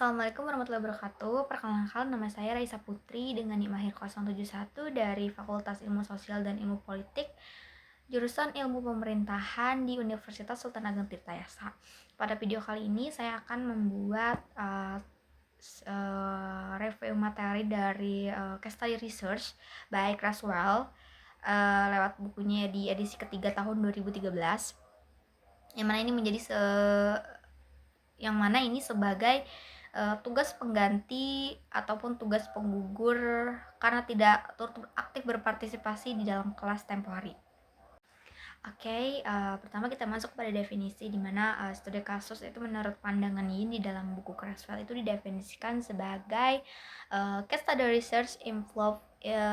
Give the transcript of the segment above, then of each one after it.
Assalamualaikum warahmatullahi wabarakatuh. Perkenalkan, nama saya Raisa Putri dengan NIM Mahir 071 dari Fakultas Ilmu Sosial dan Ilmu Politik, jurusan Ilmu Pemerintahan di Universitas Sultan Ageng Tirtayasa. Pada video kali ini saya akan membuat review materi dari case study research by Creswell lewat bukunya di edisi ketiga tahun 2013. Yang mana ini sebagai tugas pengganti ataupun tugas penggugur karena tidak turut aktif berpartisipasi di dalam kelas tempo hari. Pertama kita masuk pada definisi, di mana studi kasus itu menurut pandangan Yin di dalam buku Creswell itu didefinisikan sebagai case study research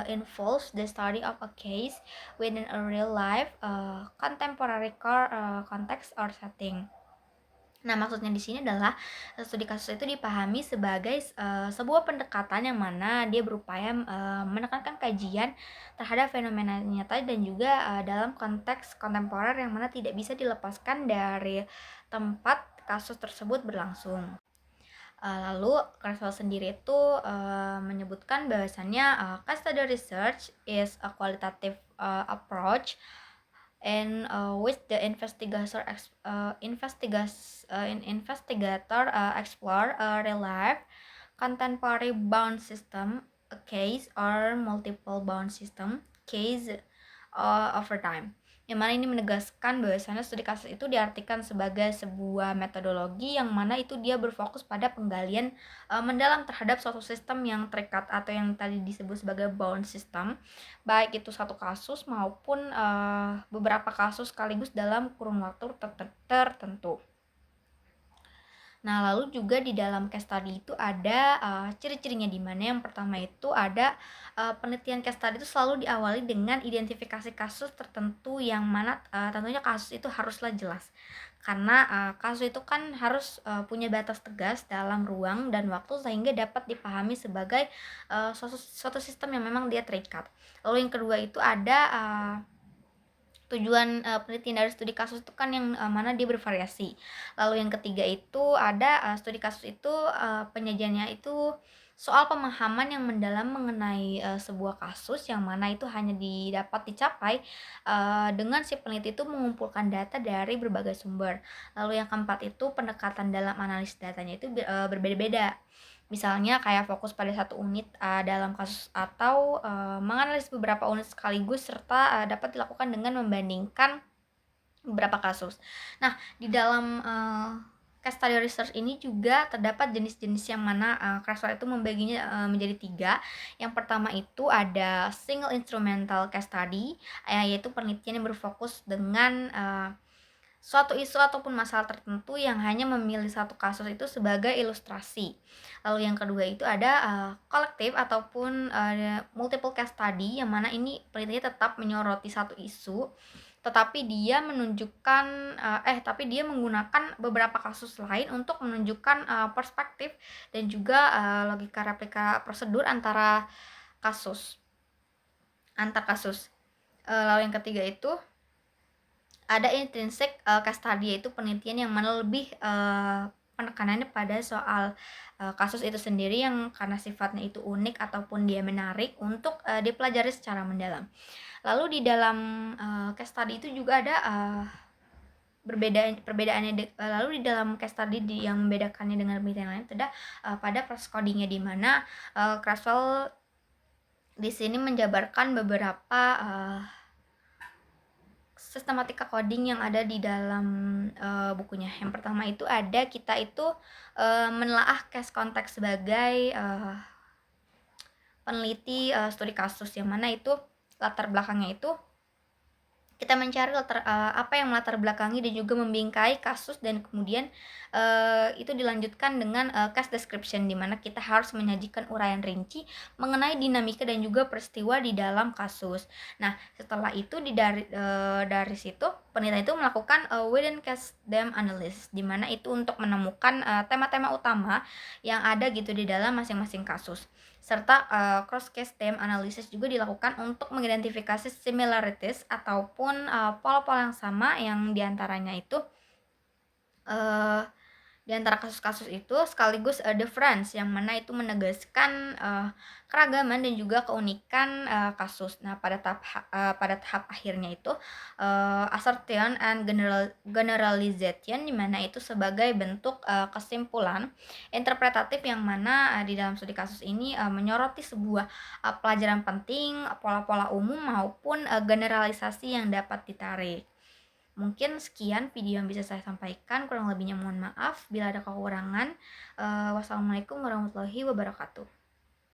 involves the study of a case within a real life contemporary context or setting. Nah, maksudnya di sini adalah studi kasus itu dipahami sebagai sebuah pendekatan yang mana dia berupaya menekankan kajian terhadap fenomena nyata dan juga dalam konteks kontemporer yang mana tidak bisa dilepaskan dari tempat kasus tersebut berlangsung. Lalu Creswell sendiri itu menyebutkan bahwasannya case study research is a qualitative approach and which the investigator explore a real life contemporary bound system, a case or multiple bound system case over time. Yang mana ini menegaskan bahwasannya studi kasus itu diartikan sebagai sebuah metodologi yang mana itu dia berfokus pada penggalian mendalam terhadap suatu sistem yang terikat atau yang tadi disebut sebagai bound system, baik itu satu kasus maupun beberapa kasus sekaligus dalam kurun waktu tertentu. Nah, lalu juga di dalam case study itu ada ciri-cirinya, di mana yang pertama itu ada penelitian case study itu selalu diawali dengan identifikasi kasus tertentu yang mana tentunya kasus itu haruslah jelas. Karena kasus itu kan harus punya batas tegas dalam ruang dan waktu sehingga dapat dipahami sebagai suatu sistem yang memang dia terikat. Lalu yang kedua itu ada tujuan penelitian dari studi kasus itu kan yang mana dia bervariasi. Lalu yang ketiga itu ada studi kasus itu penyajiannya itu soal pemahaman yang mendalam mengenai sebuah kasus yang mana itu hanya dapat dicapai dengan si peneliti itu mengumpulkan data dari berbagai sumber. Lalu yang keempat itu pendekatan dalam analisis datanya itu berbeda-beda. Misalnya kayak fokus pada satu unit dalam kasus atau menganalisis beberapa unit sekaligus serta dapat dilakukan dengan membandingkan beberapa kasus. Nah, di dalam case study research ini juga terdapat jenis-jenis yang mana Creswell itu membaginya menjadi 3. Yang pertama itu ada single instrumental case study, yaitu penelitian yang berfokus dengan suatu isu ataupun masalah tertentu yang hanya memilih satu kasus itu sebagai ilustrasi. Lalu yang kedua itu ada kolektif ataupun multiple case study, yang mana ini penelitiannya tetap menyoroti satu isu, tetapi dia menggunakan beberapa kasus lain untuk menunjukkan perspektif dan juga logika replika prosedur antar kasus. Lalu yang ketiga itu ada intrinsic case study, yaitu penelitian yang mana lebih penekanannya pada soal kasus itu sendiri yang karena sifatnya itu unik ataupun dia menarik untuk dipelajari secara mendalam. Lalu di dalam case study itu juga ada perbedaannya. Lalu di dalam case study yang membedakannya dengan penelitian lain itu ada pada proses codingnya, di mana Creswell di sini menjabarkan beberapa sistematika coding yang ada di dalam bukunya. Yang pertama itu ada kita itu menelaah case konteks sebagai peneliti studi kasus, yang mana itu latar belakangnya itu kita mencari apa yang melatar belakangi dan juga membingkai kasus, dan kemudian itu dilanjutkan dengan case description, di mana kita harus menyajikan uraian rinci mengenai dinamika dan juga peristiwa di dalam kasus. Nah, setelah itu dari situ peneliti itu melakukan within case theme analysis, di mana itu untuk menemukan tema-tema utama yang ada gitu di dalam masing-masing kasus. Serta cross case theme analysis juga dilakukan untuk mengidentifikasi similarities ataupun pola-pola yang sama yang diantaranya itu Di antara kasus-kasus itu sekaligus, difference yang mana itu menegaskan, keragaman dan juga keunikan, kasus. Nah, pada tahap akhirnya itu, assertion and generalization di mana itu sebagai bentuk, kesimpulan interpretatif yang mana, di dalam studi kasus ini, menyoroti sebuah, pelajaran penting, pola-pola umum maupun, generalisasi yang dapat ditarik. Mungkin sekian video yang bisa saya sampaikan, kurang lebihnya mohon maaf bila ada kekurangan. Wassalamualaikum warahmatullahi wabarakatuh.